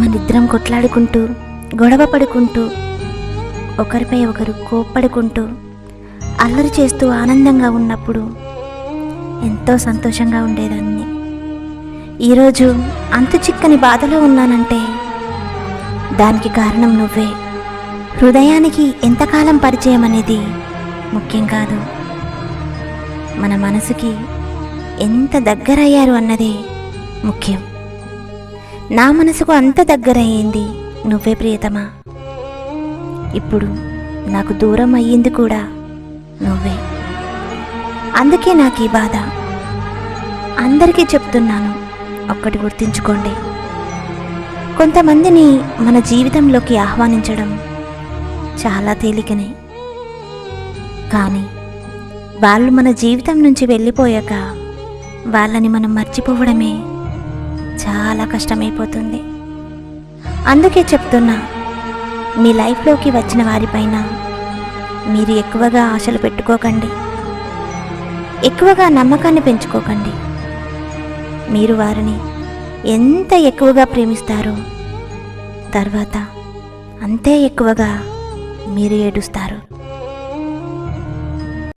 మనిద్దరం కొట్లాడుకుంటూ, గొడవ పడుకుంటూ, ఒకరిపై ఒకరు కోప్పడుకుంటూ, అల్లరి చేస్తూ ఆనందంగా ఉన్నప్పుడు ఎంతో సంతోషంగా ఉండేదాన్ని. ఈరోజు అంతు చిక్కని బాధలో ఉన్నానంటే దానికి కారణం నువ్వే. హృదయానికి ఎంతకాలం పరిచయం అనేది ముఖ్యం కాదు, మన మనసుకి ఎంత దగ్గరయ్యారు అన్నదే ముఖ్యం. నా మనసుకు అంత దగ్గరయ్యింది నువ్వే ప్రియతమా. ఇప్పుడు నాకు దూరం అయ్యింది కూడా నువ్వే. అందుకే నాకు ఈ బాధ. అందరికీ చెప్తున్నాను, ఒక్కటి గుర్తుంచుకోండి, కొంతమందిని మన జీవితంలోకి ఆహ్వానించడం చాలా తేలికనే, కానీ వాళ్ళు మన జీవితం నుంచి వెళ్ళిపోయాక వాళ్ళని మనం మర్చిపోవడమే చాలా కష్టమైపోతుంది. అందుకే చెప్తున్నా, మీ లైఫ్లోకి వచ్చిన వారిపైన మీరు ఎక్కువగా ఆశలు పెట్టుకోకండి, ఎక్కువగా నమ్మకాన్ని పెంచుకోకండి. మీరు వారిని ఎంత ఎక్కువగా ప్రేమిస్తారో తర్వాత అంతే ఎక్కువగా మీరు ఏడుస్తారు.